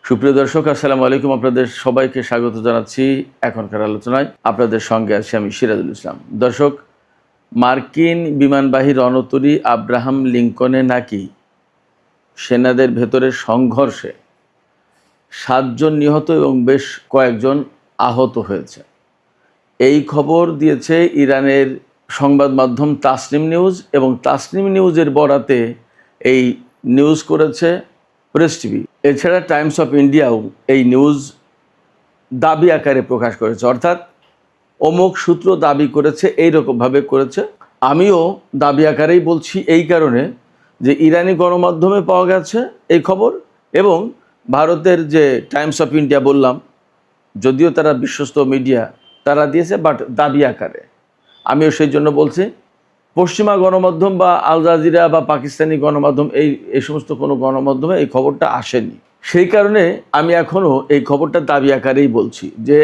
সুপ্রিয় দর্শক, আসসালামু আলাইকুম। আপনাদের সবাইকে স্বাগত জানাচ্ছি এখনকার আলোচনায়। আপনাদের সঙ্গে আছি আমি সিরাজুল ইসলাম। দর্শক, মার্কিন বিমানবাহী রণতরী আব্রাহাম লিঙ্কনে নাকি সেনাদের ভেতরে সংঘর্ষে 7 জন নিহত এবং বেশ কয়েকজন আহত হয়েছে। এই খবর দিয়েছে ইরানের সংবাদ মাধ্যম তাসনিম নিউজ, এবং তাসনিম নিউজের বরাতে এই নিউজ করেছে প্রেস টিভি। এছাড়া টাইমস অফ ইন্ডিয়াও এই নিউজ দাবি আকারে প্রকাশ করেছে, অর্থাৎ অমুক সূত্র দাবি করেছে, এইরকমভাবে করেছে। আমিও দাবি আকারেই বলছি, এই কারণে যে ইরানি গণমাধ্যমে পাওয়া গেছে এই খবর, এবং ভারতের যে টাইমস অফ ইন্ডিয়া বললাম, যদিও তারা বিশ্বস্ত মিডিয়া, তারা দিয়েছে, বাট দাবি আকারে। আমিও সেই জন্য বলছি, পশ্চিমা গণমাধ্যম বা আল জাজিরা বা পাকিস্তানি গণমাধ্যম এই সমস্ত কোনো গণমাধ্যমে এই খবরটা আসেনি। সেই কারণে আমি এখনও এই খবরটা দাবি আকারেই বলছি যে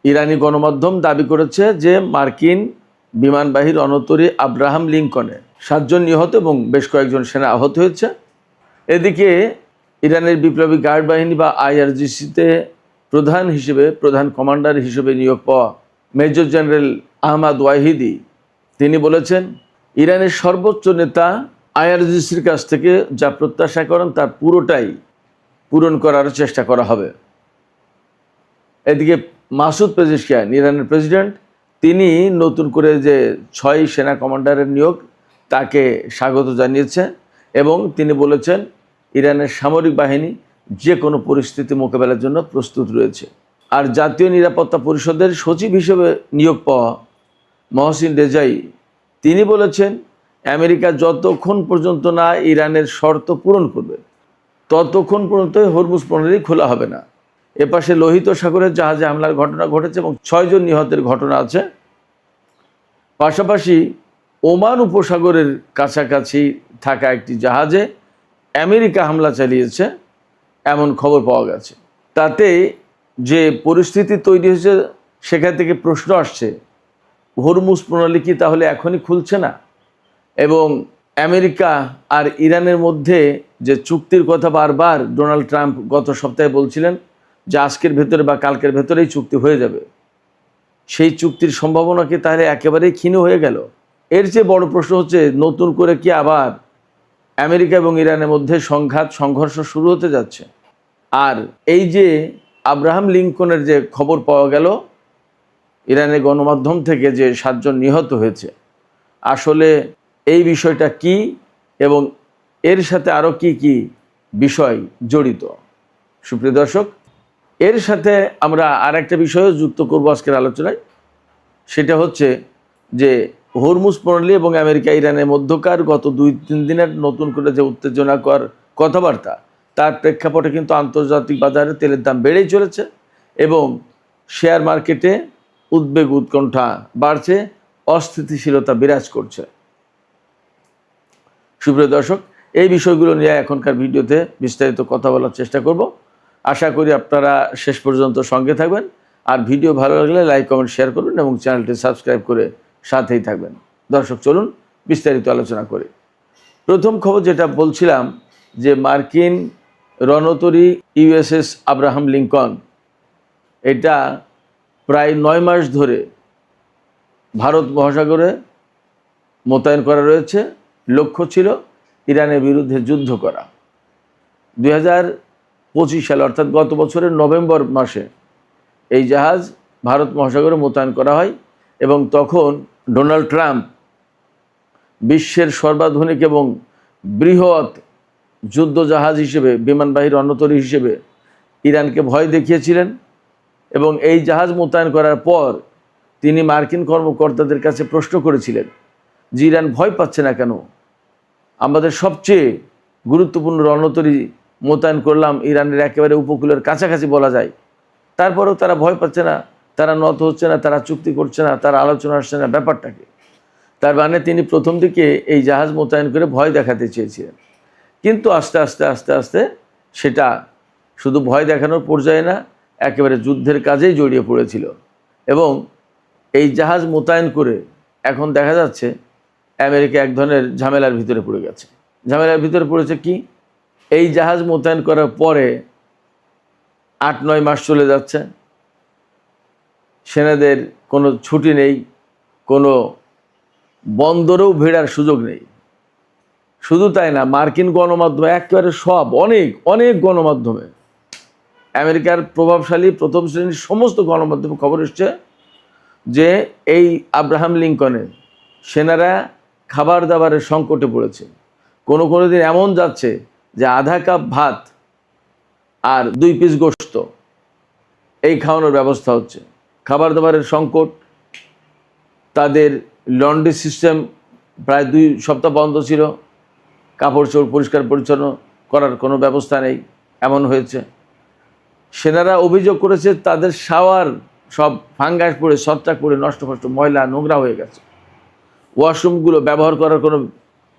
ইরানি গণমাধ্যম দাবি করেছে যে মার্কিন বিমানবাহী রণতরী আব্রাহাম লিঙ্কনে 7 জন নিহত এবং বেশ কয়েকজন সেনা আহত হয়েছে। এদিকে ইরানের বিপ্লবী গার্ড বাহিনী বা আইআরজিসিতে প্রধান কমান্ডার হিসেবে নিয়োগ পাওয়া মেজর জেনারেল আহমদ ওয়াহিদি তিনি বলেছেন, ইরানের সর্বোচ্চ নেতা আইআরজিসির কাছ থেকে যা প্রত্যাশা করেন তার পুরোটাই পূরণ করার চেষ্টা করা হবে। এদিকে মাসুদ পেজেশকিয়ান, ইরানের প্রেসিডেন্ট, তিনি নতুন করে যে 6 সেনা কমান্ডারের নিয়োগ তাকে স্বাগত জানিয়েছে, এবং তিনি বলেছেন ইরানের সামরিক বাহিনী যে কোনো পরিস্থিতি মোকাবেলার জন্য প্রস্তুত রয়েছে। আর জাতীয় নিরাপত্তা পরিষদের সচিব হিসেবে নিয়োগ পাওয়া মহসিন রেজাই তিনি বলেছেন, আমেরিকা যতক্ষণ পর্যন্ত না ইরানের শর্ত পূরণ করবে ততক্ষণ পর্যন্ত হরমুজ প্রণালী খোলা হবে না। এপাশে লোহিত সাগরের জাহাজে হামলার ঘটনা ঘটেছে এবং 6 জন নিহতের ঘটনা আছে। পাশাপাশি ওমান উপসাগরের কাছাকাছি থাকা একটি জাহাজে আমেরিকা হামলা চালিয়েছে এমন খবর পাওয়া গেছে। তাতে যে পরিস্থিতি তৈরি হয়েছে, সেখান থেকে প্রশ্ন আসছে, হরমুজ প্রণালী কি তাহলে এখনই খুলছে না? এবং আমেরিকা আর ইরানের মধ্যে যে চুক্তির কথা বারবার ডোনাল্ড ট্রাম্প গত সপ্তাহে বলছিলেন যে আজকের ভেতরে বা কালকের ভেতরেই চুক্তি হয়ে যাবে, সেই চুক্তির সম্ভাবনা কি তাহলে একেবারেই ক্ষীণ হয়ে গেল? এর চেয়ে বড় প্রশ্ন হচ্ছে, নতুন করে কি আবার আমেরিকা এবং ইরানের মধ্যে সংঘর্ষ শুরু হতে যাচ্ছে? আর এই যে আব্রাহাম লিঙ্কনের যে খবর পাওয়া গেল ইরানের গণমাধ্যম থেকে যে 7 জন নিহত হয়েছে, আসলে এই বিষয়টা কি এবং এর সাথে আরও কি কি বিষয় জড়িত? সুপ্রিয় দর্শক, এর সাথে আমরা আর একটা বিষয়ও যুক্ত করব আজকের আলোচনায়। সেটা হচ্ছে যে হরমুজ প্রণালী এবং আমেরিকা ইরানের মধ্যকার গত 2-3 দিনের নতুন করে যে উত্তেজনাকর কথাবার্তা, তার প্রেক্ষাপটে কিন্তু আন্তর্জাতিক বাজারে তেলের দাম বেড়েই চলেছে এবং শেয়ার মার্কেটে উদ্বেগ উৎকণ্ঠা বাড়ছে, অস্থিতিশীলতা বিরাজ করছে। সুপ্রিয় দর্শক, এই বিষয়গুলো নিয়ে এখনকার ভিডিওতে বিস্তারিত কথা বলার চেষ্টা করব। আশা করি আপনারা শেষ পর্যন্ত সঙ্গে থাকবেন, আর ভিডিও ভালো লাগলে লাইক কমেন্ট শেয়ার করবেন এবং চ্যানেলটি সাবস্ক্রাইব করে সাথেই থাকবেন। দর্শক, চলুন বিস্তারিত আলোচনা করি। প্রথম খবর যেটা বলছিলাম, যে মার্কিন রণতরী ইউএসএস আব্রাহাম লিঙ্কন, এটা প্রায় 9 মাস ধরে ভারত মহাসাগরে মোতায়েন করা রয়েছে। লক্ষ্য ছিল ইরানের বিরুদ্ধে যুদ্ধ করা। 2025 সালে অর্থাৎ গত বছরের নভেম্বর মাসে এই জাহাজ ভারত মহাসাগরে মোতায়েন করা হয়, এবং তখন ডোনাল্ড ট্রাম্প বিশ্বের সর্বাধুনিক এবং বৃহৎ যুদ্ধ জাহাজ হিসেবে, বিমানবাহী রণতরী হিসেবে ইরানকে ভয় দেখিয়েছিলেন। এবং এই জাহাজ মোতায়েন করার পর তিনি মার্কিন কর্মকর্তাদের কাছে প্রশ্ন করেছিলেন যে ইরান ভয় পাচ্ছে না কেন? আমাদের সবচেয়ে গুরুত্বপূর্ণ রণতরী মোতায়েন করলাম ইরানের একেবারে উপকূলের কাছাকাছি বলা যায়, তারপরেও তারা ভয় পাচ্ছে না, তারা নত হচ্ছে না, তারা চুক্তি করছে না, তারা আলোচনা আসছে না, ব্যাপারটাকে। তার মানে তিনি প্রথম দিকে এই জাহাজ মোতায়েন করে ভয় দেখাতে চেয়েছিলেন, কিন্তু আস্তে আস্তে আস্তে আস্তে সেটা শুধু ভয় দেখানোর পর্যায়ে না, একেবারে যুদ্ধের কাজেই জড়িয়ে পড়েছিল। এবং এই জাহাজ মোতায়েন করে এখন দেখা যাচ্ছে আমেরিকা এক ধরনের ঝামেলার ভিতরে পড়ে গেছে। ঝামেলার ভিতরে পড়েছে কি? এই জাহাজ মোতায়েন করার পরে 8-9 মাস চলে যাচ্ছে, সেনাদের কোনো ছুটি নেই, কোনো বন্দরেও ভিড়ার সুযোগ নেই। শুধু তাই না, মার্কিন গণমাধ্যমে একেবারে সব অনেক অনেক গণমাধ্যমে, আমেরিকার প্রভাবশালী প্রথম শ্রেণীর সমস্ত গণমাধ্যমে খবর এসছে যে এই আব্রাহাম লিঙ্কনের সেনারা খাবার দাবারের সংকটে পড়েছে। কোনো কোনো দিন এমন যাচ্ছে যে আধা কাপ ভাত আর 2 পিস গোশত এই খাওয়ানোর ব্যবস্থা হচ্ছে। খাবার দাবারের সংকট, তাদের লন্ড্রি সিস্টেম প্রায় 2 সপ্তাহ বন্ধ ছিল, কাপড় চোপড় পরিষ্কার পরিচ্ছন্ন করার কোনো ব্যবস্থা নেই, এমন হয়েছে। সেনারা অভিযোগ করেছে তাদের শাওয়ার সব ফাঙ্গাস পড়ে ছত্রাক পড়ে নষ্ট ফষ্ট ময়লা নোংরা হয়ে গেছে, ওয়াশরুমগুলো ব্যবহার করার কোনো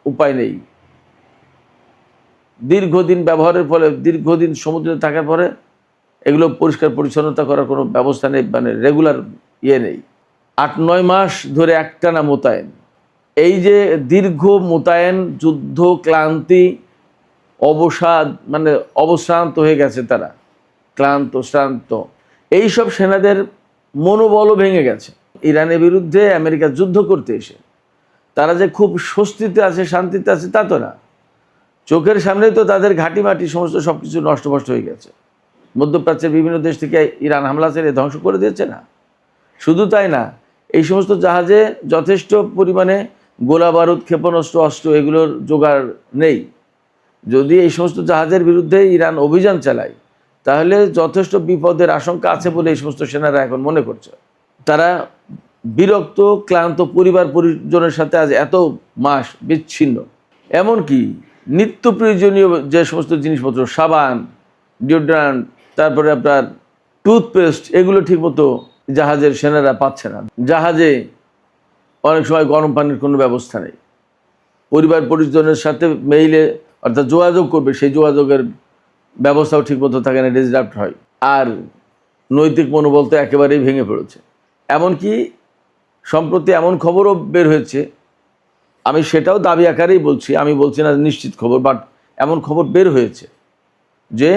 উপায় নেই। দীর্ঘদিন ব্যবহারের ফলে, দীর্ঘদিন সমুদ্রে থাকার পরে এগুলো পরিষ্কার পরিচ্ছন্নতা করার কোনো ব্যবস্থা নেই, মানে রেগুলার নেই। 8-9 মাস ধরে একটানা মোতায়েন। এই যে দীর্ঘ মোতায়েন, যুদ্ধ ক্লান্তি, অবসাদ, মানে অবশ্রান্ত হয়ে গেছে তারা, ক্লান্ত শ্রান্ত। এইসব সেনাদের মনোবলও ভেঙে গেছে। ইরানের বিরুদ্ধে আমেরিকা যুদ্ধ করতে এসে তারা যে খুব স্বস্তিতে আছে, শান্তিতে আছে তা তো না। চোখের সামনেই তো তাদের ঘাঁটি মাটি সমস্ত সব কিছু নষ্টভষ্ট হয়ে গেছে। মধ্যপ্রাচ্যের বিভিন্ন দেশ থেকে ইরান হামলা ছেড়ে ধ্বংস করে দিয়েছে না। শুধু তাই না, এই সমস্ত জাহাজে যথেষ্ট পরিমাণে গোলা বারুদ, ক্ষেপণাস্ত্র, অস্ত্র এগুলোর জোগাড় নেই। যদি এই সমস্ত জাহাজের বিরুদ্ধে ইরান অভিযান চালায় তাহলে যথেষ্ট বিপদের আশঙ্কা আছে বলে এই সমস্ত সেনারা এখন মনে করছে। তারা বিরক্ত, ক্লান্ত, পরিবার পরিজনের সাথে আজ এত মাস বিচ্ছিন্ন। এমনকি নিত্য প্রয়োজনীয় যে সমস্ত জিনিসপত্র, সাবান, ডিওড্রান্ট, তারপরে আপনার টুথপেস্ট, এগুলো ঠিকমতো জাহাজের সেনারা পাচ্ছে না। জাহাজে অনেক সময় গরম পানির কোনো ব্যবস্থা নেই। পরিবার পরিজনের সাথে মেইলে অর্থাৎ যোগাযোগ করবে, সেই যোগাযোগের ব্যবস্থাও ঠিকমতো থাকে না, ডিসরাপ্ট হয়। আর নৈতিক মনোবল তো একেবারেই ভেঙে পড়েছে। এমনকি সম্প্রতি এমন খবরও বের হয়েছে, আমি সেটাও দাবি আকারেই বলছি, আমি বলছি না নিশ্চিত খবর, বাট এমন খবর বের হয়েছে যে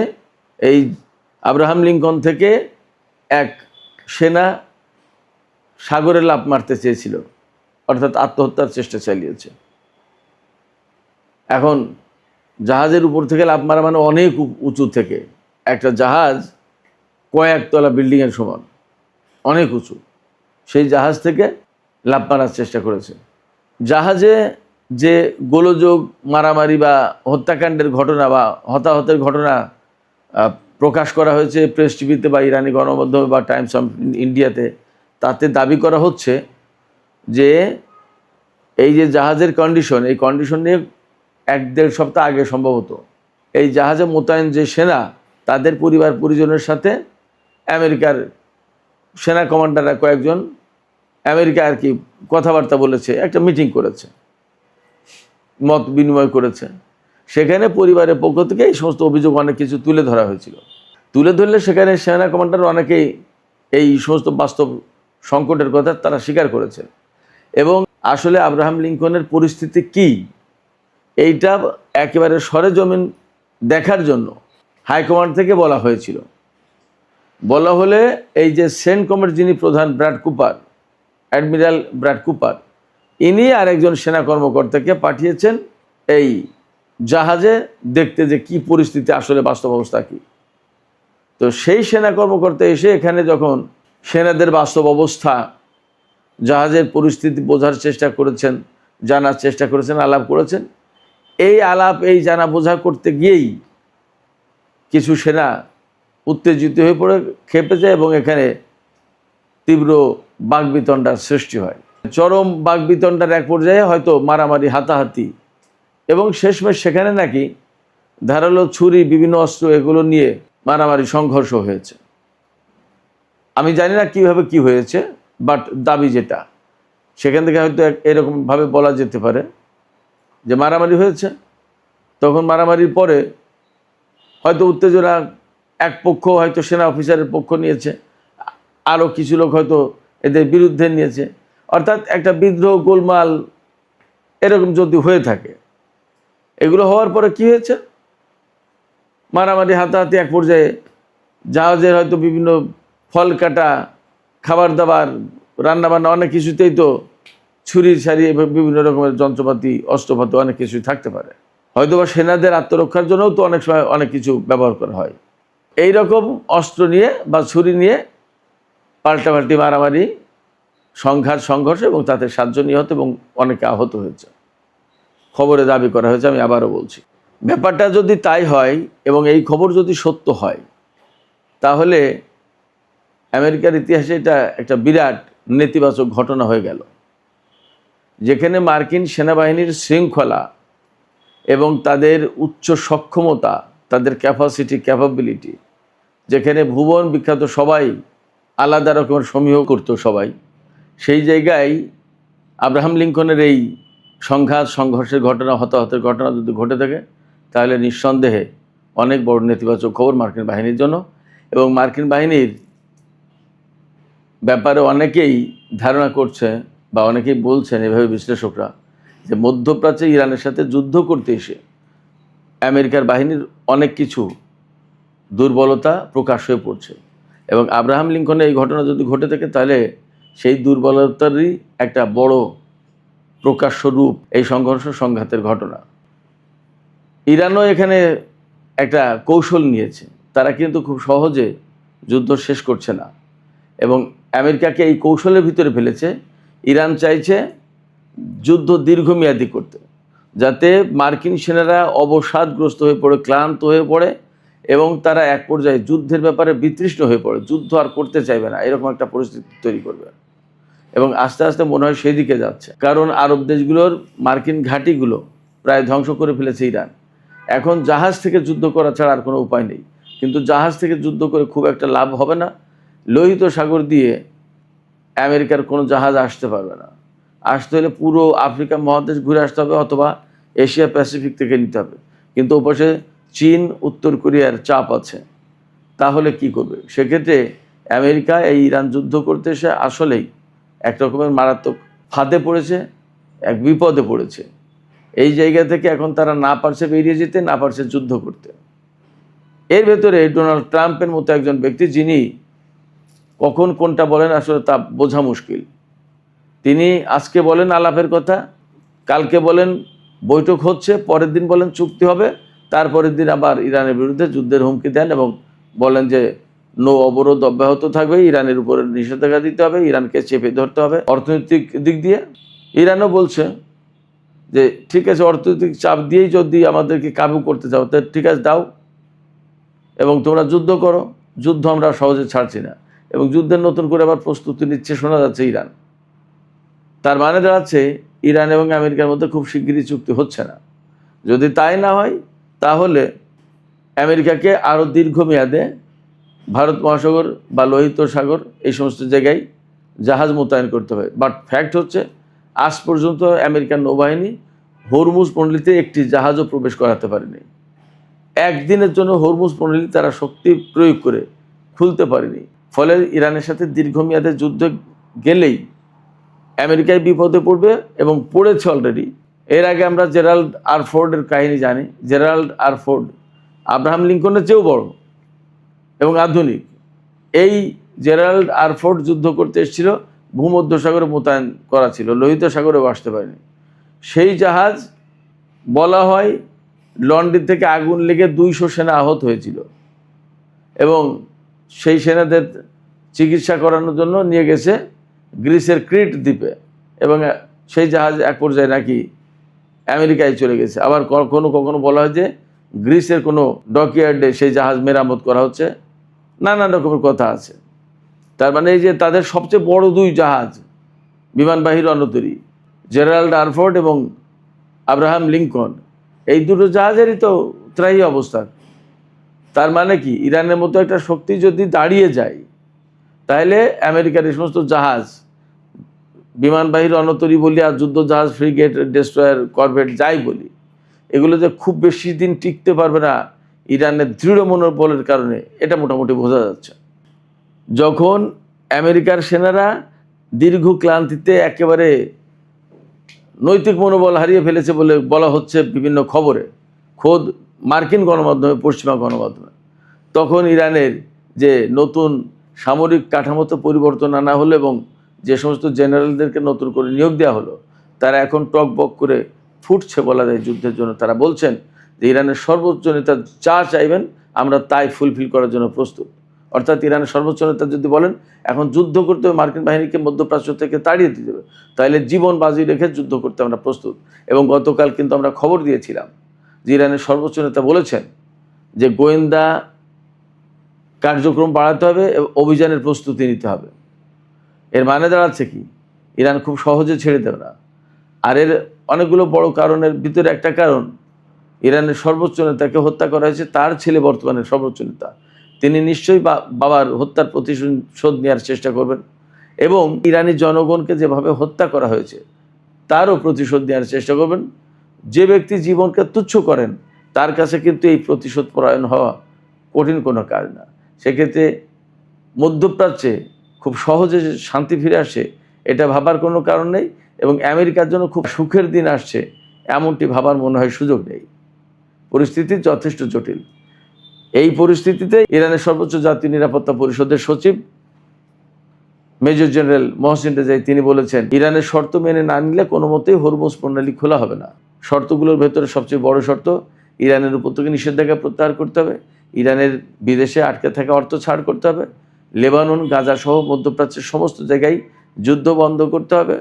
এই আব্রাহাম লিঙ্কন থেকে এক সেনা সাগরে লাফ মারতে চেয়েছিল, অর্থাৎ আত্মহত্যার চেষ্টা চালিয়েছে। এখন জাহাজের উপর থেকে লাফ মারা মানে অনেক উঁচু থেকে, একটা জাহাজ কয়েকতলা বিল্ডিংয়ের সমান, অনেক উঁচু, সেই জাহাজ থেকে লাফ মারার চেষ্টা করেছে। জাহাজে যে গোলযোগ, মারামারি বা হত্যাকাণ্ডের ঘটনা বা হতাহতের ঘটনা প্রকাশ করা হয়েছে প্রেস টিভিতে বা ইরানি গণমাধ্যমে বা টাইমস অফ ইন্ডিয়াতে, তাতে দাবি করা হচ্ছে যে এই যে জাহাজের কন্ডিশন, এই কন্ডিশন নিয়ে 1-1.5 সপ্তাহ আগে সম্ভবত এই জাহাজে মোতায়েন যে সেনা, তাদের পরিবার পরিজনের সাথে আমেরিকার সেনা কমান্ডাররা কয়েকজন আমেরিকা আর কি কথাবার্তা বলেছে, একটা মিটিং করেছে, মত বিনিময় করেছে। সেখানে পরিবারের পক্ষ থেকে এই সমস্ত অভিযোগ অনেক কিছু তুলে ধরা হয়েছিল। তুলে ধরলে সেখানে সেনা কমান্ডার অনেকেই এই সমস্ত বাস্তব সংকটের কথা তারা স্বীকার করেছে। এবং আসলে আব্রাহাম লিঙ্কনের পরিস্থিতি কি, এইটা একেবারে সরেজমিন দেখার জন্য হাইকমান্ড থেকে বলা হয়েছিল। বলা হলে এই যে সেন্টকমের যিনি প্রধান Brad Cooper, admiral Brad Cooper, ইনি আরেকজন সেনা কর্মকর্তাকে পাঠিয়েছেন এই জাহাজে দেখতে যে কি পরিস্থিতি, আসলে বাস্তব অবস্থা কী। তো সেই সেনা কর্মকর্তা এসে এখানে যখন সেনাদের বাস্তব অবস্থা, জাহাজের পরিস্থিতি বোঝার চেষ্টা করেছেন, জানার চেষ্টা করেছেন, আলাপ করেছেন, এই আলাপ এই জানা বোঝা করতে গিয়েই কিছু সেনা উত্তেজিত হয়ে পড়ে খেপে যায় এবং এখানে তীব্র বাকবিতণ্ডার সৃষ্টি হয়। চরম বাকবিতণ্ডার এক পর্যায়ে হয়তো মারামারি, হাতাহাতি, এবং শেষমেশ সেখানে নাকি ধারালো ছুরি, বিভিন্ন অস্ত্র এগুলো নিয়ে মারামারি, সংঘর্ষ হয়েছে। আমি জানি না কিভাবে কি হয়েছে, বাট দাবি যেটা, সেখান থেকে হয়তো এরকমভাবে বলা যেতে পারে যে মারামারি হয়েছে। তখন মারামারির পরে হয়তো উত্তেজনা, এক পক্ষ হয়তো সেনা অফিসারের পক্ষ নিয়েছে, আরও কিছু লোক হয়তো এদের বিরুদ্ধে নিয়েছে, অর্থাৎ একটা বিদ্রোহ, গোলমাল এরকম যদি হয়ে থাকে, এগুলো হওয়ার পরে কি হয়েছে, মারামারি, হাতাহাতি এক পর্যায়ে জাহাজের হয়তো বিভিন্ন ফল কাটা, খাবার দাবার, রান্নাবান্না অনেক কিছুতেই তো ছুরি ছাড়ি বিভিন্ন রকমের যন্ত্রপাতি, অস্ত্রপাতি অনেক কিছুই থাকতে পারে। হয়তো বা সেনাদের আত্মরক্ষার জন্যও তো অনেক সময় অনেক কিছু ব্যবহার করা হয়। এই রকম অস্ত্র নিয়ে বা ছুরি নিয়ে পাল্টাপাল্টি মারামারি, সংঘর্ষ এবং তাতে 7 জন নিহত এবং অনেকে আহত হয়েছে খবরে দাবি করা হয়েছে। আমি আবারও বলছি, ব্যাপারটা যদি তাই হয় এবং এই খবর যদি সত্য হয়, তাহলে আমেরিকার ইতিহাসে এটা একটা বিরাট নেতিবাচক ঘটনা হয়ে গেল, যেখানে মার্কিন সেনাবাহিনীর শৃঙ্খলা এবং তাদের উচ্চ সক্ষমতা, তাদের ক্যাপাবিলিটি, যেখানে ভুবন বিখ্যাত সবাই আলাদা রকমের সমীহ করতো সবাই, সেই জায়গায় আব্রাহাম লিঙ্কনের এই সংঘর্ষের ঘটনা, হতাহতের ঘটনা যদি ঘটে থাকে, তাহলে নিঃসন্দেহে অনেক বড় নেতিবাচক খবর মার্কিন বাহিনীর জন্য। এবং মার্কিন বাহিনীর ব্যাপারে অনেকেই ধারণা করছে বা অনেকেই বলছেন, এভাবে বিশ্লেষকরা, যে মধ্যপ্রাচ্যে ইরানের সাথে যুদ্ধ করতে এসে আমেরিকার বাহিনীর অনেক কিছু দুর্বলতা প্রকাশ হয়ে পড়ছে। এবং আব্রাহাম লিঙ্কনের এই ঘটনা যদি ঘটে থাকে, তাহলে সেই দুর্বলতারই একটা বড় প্রকাশ্য রূপ এই সংঘাতের ঘটনা। ইরানও এখানে একটা কৌশল নিয়েছে, তারা কিন্তু খুব সহজে যুদ্ধ শেষ করছে না এবং আমেরিকাকে এই কৌশলের ভিতরে ফেলেছে। ইরান চাইছে যুদ্ধ দীর্ঘমেয়াদী করতে, যাতে মার্কিন সেনারা অবসাদগ্রস্ত হয়ে পড়ে, ক্লান্ত হয়ে পড়ে এবং তারা এক পর্যায়ে যুদ্ধের ব্যাপারে বিতৃষ্ণ হয়ে পড়ে, যুদ্ধ আর করতে চাইবে না, এরকম একটা পরিস্থিতি তৈরি করবে। এবং আস্তে আস্তে মনে হয় সেই দিকে যাচ্ছে, কারণ আরব দেশগুলোর মার্কিন ঘাঁটিগুলো প্রায় ধ্বংস করে ফেলেছে ইরান। এখন জাহাজ থেকে যুদ্ধ করা ছাড়া আর কোনো উপায় নেই, কিন্তু জাহাজ থেকে যুদ্ধ করে খুব একটা লাভ হবে না। লোহিত সাগর দিয়ে আমেরিকার কোনো জাহাজ আসতে পারবে না। আসতে হলে পুরো আফ্রিকা মহাদেশ ঘুরে আসতে হবে, অথবা এশিয়া প্যাসিফিক থেকে নিতে হবে। কিন্তু ওপাশে চীন, উত্তর কোরিয়ার চাপ আছে, তাহলে কি করবে? সেক্ষেত্রে আমেরিকা এই ইরান যুদ্ধ করতে এসে আসলেই এক রকমের মারাত্মক ফাঁদে পড়েছে, এক বিপদে পড়েছে। এই জায়গা থেকে এখন তারা না পারছে বেরিয়ে যেতে, না পারছে যুদ্ধ করতে। এর ভেতরে ডোনাল্ড ট্রাম্পের মতো একজন ব্যক্তি, যিনি কখন কোনটা বলেন আসলে তা বোঝা মুশকিল। তিনি আজকে বলেন আলাপের কথা, কালকে বলেন বৈঠক হচ্ছে, পরের দিন বলেন চুক্তি হবে, তারপরের দিন আবার ইরানের বিরুদ্ধে যুদ্ধের হুমকি দেন এবং বলেন যে নৌ অবরোধ অব্যাহত থাকবে, ইরানের উপরে নিষেধাজ্ঞা দিতে হবে, ইরানকে চেপে ধরতে হবে অর্থনৈতিক দিক দিয়ে। ইরানও বলছে যে ঠিক আছে, অর্থনৈতিক চাপ দিয়েই যদি আমাদেরকে কাবু করতে চাও, তো ঠিক আছে দাও এবং তোমরা যুদ্ধ করো, যুদ্ধ আমরা সহজে ছাড়ছি না। এবং যুদ্ধের নতুন করে আবার প্রস্তুতি নিচ্ছে শোনা যাচ্ছে ইরান। তার মানে দাঁড়াচ্ছে ইরান এবং আমেরিকার মধ্যে খুব শিগগিরই চুক্তি হচ্ছে না। যদি তাই না হয়, তাহলে আমেরিকাকে আরও দীর্ঘমেয়াদে ভারত মহাসাগর বা লোহিত সাগর এই সমস্ত জায়গায় জাহাজ মোতায়েন করতে হবে। বাট ফ্যাক্ট হচ্ছে, আজ পর্যন্ত আমেরিকান নৌবাহিনী হরমুজ প্রণালীতে একটি জাহাজও প্রবেশ করাতে পারেনি। একদিনের জন্য হরমুজ প্রণালী তারা শক্তি প্রয়োগ করে খুলতে পারেনি। ফলে ইরানের সাথে দীর্ঘমেয়াদে যুদ্ধে গেলেই আমেরিকায় বিপদে পড়বে এবং পড়েছে অলরেডি। এর আগে আমরা জেরাল্ড আর ফোর্ডের কাহিনী জানি। জেরাল্ড আর ফোর্ড আব্রাহাম লিঙ্কনের চেয়েও বড় এবং আধুনিক। এই জেরাল্ড আর ফোর্ড যুদ্ধ করতে এসেছিল, ভূমধ্যসাগরে মোতায়েন করা ছিল, লোহিত সাগরেও আসতে পারেনি। সেই জাহাজ বলা হয় লন্ডন থেকে আগুন লেগে 200 সেনা আহত হয়েছিল এবং সেই সেনাদের চিকিৎসা করানোর জন্য নিয়ে গেছে গ্রিসের ক্রিট দ্বীপে এবং সেই জাহাজ এক পর্যায়ে নাকি আমেরিকায় চলে গেছে। আবার কখনো কখনো বলা হয় যে গ্রিসের কোনো ডকইয়ার্ডে সেই জাহাজ মেরামত করা হচ্ছে, নানান রকমের কথা আছে। তার মানে এই যে তাদের সবচেয়ে বড় 2 জাহাজ বিমানবাহী রণতরী, জেরাল্ড আর ফোর্ড এবং আব্রাহাম লিঙ্কন, এই 2টো জাহাজেরই তো ত্রাহি অবস্থা। তার মানে কি, ইরানের মতো একটা শক্তি যদি দাঁড়িয়ে যায়, তাহলে আমেরিকার এই সমস্ত জাহাজ, বিমানবাহী রণতরী বলি আর যুদ্ধ জাহাজ, ফ্রিগেট, ডেস্ট্রয়ার, করভেট যাই বলি, এগুলো যে খুব বেশি দিন টিকতে পারবে না ইরানের দৃঢ় মনোবলের কারণে, এটা মোটামুটি বোঝা যাচ্ছে। যখন আমেরিকার সেনারা দীর্ঘ ক্লান্তিতে একেবারে নৈতিক মনোবল হারিয়ে ফেলেছে বলে বলা হচ্ছে বিভিন্ন খবরে, খোদ মার্কিন গণমাধ্যমে, পশ্চিমা গণমাধ্যমে, তখন ইরানের যে নতুন সামরিক কাঠামোতে পরিবর্তন আনা হলো এবং যে সমস্ত জেনারেলদেরকে নতুন করে নিয়োগ দেওয়া হলো, তারা এখন টকবক করে ফুটছে বলা যায় যুদ্ধের জন্য। তারা বলছেন যে ইরানের সর্বোচ্চ নেতা যা চাইবেন আমরা তাই ফুলফিল করার জন্য প্রস্তুত। অর্থাৎ ইরানের সর্বোচ্চ নেতা যদি বলেন এখন যুদ্ধ করতে হবে, মার্কিন বাহিনীকে মধ্যপ্রাচ্য থেকে তাড়িয়ে দিতে হবে, তাহলে জীবন বাজি রেখে যুদ্ধ করতে আমরা প্রস্তুত। এবং গতকাল কিন্তু আমরা খবর দিয়েছিলাম যে ইরানের সর্বোচ্চ নেতা বলেছেন যে গোয়েন্দা কার্যক্রম বাড়াতে হবে এবং অভিযানের প্রস্তুতি নিতে হবে। এর মানে দাঁড়াচ্ছে কি, ইরান খুব সহজে ছেড়ে দেবে না। আর এর অনেকগুলো বড় কারণের ভিতরে একটা কারণ, ইরানের সর্বোচ্চ নেতাকে হত্যা করা হয়েছে, তার ছেলে বর্তমানে সর্বোচ্চ নেতা। তিনি নিশ্চয়ই বাবার হত্যার প্রতিশোধ নেওয়ার চেষ্টা করবেন এবং ইরানি জনগণকে যেভাবে হত্যা করা হয়েছে তারও প্রতিশোধ নেওয়ার চেষ্টা করবেন। যে ব্যক্তি জীবনকে তুচ্ছ করেন তার কাছে কিন্তু এই প্রতিশোধ পরায়ণ হওয়া কঠিন কোনো কাজ না। সেক্ষেত্রে মধ্যপ্রাচ্যে খুব সহজে শান্তি ফিরে আসে এটা ভাবার কোনো কারণ নেই এবং আমেরিকার জন্য খুব সুখের দিন আসছে এমনটি ভাবার মনে হয় সুযোগ নেই। পরিস্থিতি যথেষ্ট জটিল। এই পরিস্থিতিতে ইরানের সর্বোচ্চ জাতীয় নিরাপত্তা পরিষদের সচিব মেজর জেনারেল মহসিন রেজাই তিনি বলেছেন ইরানের শর্ত মেনে না নিলে কোনো মতেই হরমুজ প্রণালী খোলা হবে না। শর্তগুলোর ভেতরে সবচেয়ে বড় শর্ত, ইরানের উপর থেকে নিষেধাজ্ঞা প্রত্যাহার করতে হবে, ইরানের বিদেশে আটকে থাকা অর্থ ছাড় করতে হবে, লেবানন গাজা সহ মধ্যপ্রাচ্যের সমস্ত জায়গায় যুদ্ধ বন্ধ করতে হবে,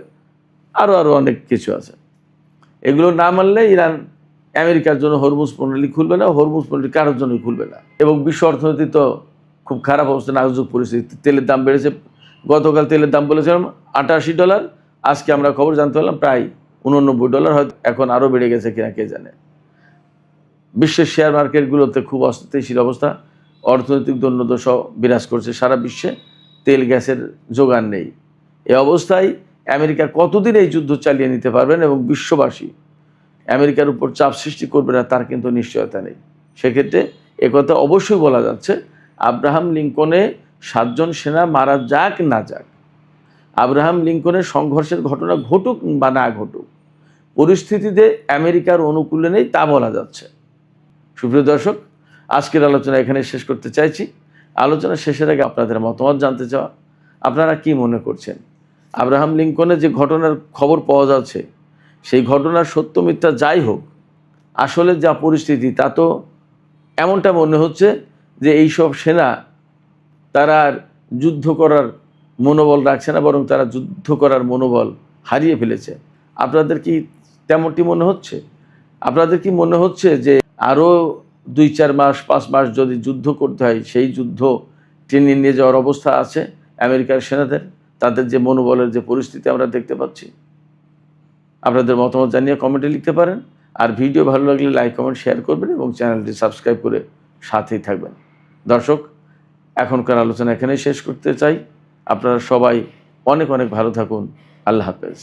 আরও অনেক কিছু আছে। এগুলো না মানলে ইরান আমেরিকার জন্য হরমুজ প্রণালী খুলবে না, হরমুজ প্রণালী কারোর জন্যই খুলবে না। এবং বিশ্ব অর্থনীতি তো খুব খারাপ অবস্থা, নাজুক পরিস্থিতি। তেলের দাম বেড়েছে, গতকাল তেলের দাম বলেছিলাম $88, আজকে আমরা খবর জানতে পারলাম প্রায় $89, হয়তো এখন আরও বেড়ে গেছে কিনা কে জানে। বিশ্বের শেয়ার মার্কেটগুলোতে খুব অস্থিতিশীল অবস্থা, অর্থনৈতিক দৈন্যদশা বিরাজ করছে সারা বিশ্বে, তেল গ্যাসের যোগান নেই। এই অবস্থায় আমেরিকা কতদিন এই যুদ্ধ চালিয়ে নিতে পারবেন এবং বিশ্ববাসী আমেরিকার উপর চাপ সৃষ্টি করবে না তার কিন্তু নিশ্চয়তা নেই। সেক্ষেত্রে একথা অবশ্যই বলা যাচ্ছে, আব্রাহাম লিঙ্কনে 7 জন সেনা মারা যাক না যাক, আব্রাহাম লিঙ্কনের সংঘর্ষের ঘটনা ঘটুক বা না ঘটুক, পরিস্থিতিতে আমেরিকার অনুকূলে নেই তা বলা যাচ্ছে। সুপ্রিয় দর্শক, আজকের আলোচনা এখানে শেষ করতে চাইছি। আলোচনা শেষের আগে আপনাদের মতামত জানতে চাওয়া, আপনারা কি মনে করছেন আব্রাহাম লিঙ্কনের যে ঘটনার খবর পাওয়া যাচ্ছে সেই ঘটনার সত্য মিথ্যা যাই হোক, আসলে যা পরিস্থিতি তা তো এমনটা মনে হচ্ছে যে এইসব সেনা তারা আর যুদ্ধ করার মনোবল রাখছে না, বরং তারা যুদ্ধ করার মনোবল হারিয়ে ফেলেছে। আপনাদের কি তেমনটি মনে হচ্ছে? আপনাদের কি মনে হচ্ছে যে আরও 2-4 মাস 5 মাস যদি যুদ্ধ করতে হয়, সেই যুদ্ধ টেনে নিয়ে যাওয়ার অবস্থা আছে আমেরিকার সেনাদের? তাদের যে মনোবলের যে পরিস্থিতি আমরা দেখতে পাচ্ছি। আপনাদের মতামত জানিয়ে কমেন্টে লিখতে পারেন। আর ভিডিও ভালো লাগলে লাইক কমেন্ট শেয়ার করবেন এবং চ্যানেলটি সাবস্ক্রাইব করে সাথেই থাকবেন। দর্শক, এখনকার আলোচনা এখানেই শেষ করতে চাই। আপনারা সবাই অনেক ভালো থাকুন। আল্লাহ হাফেজ।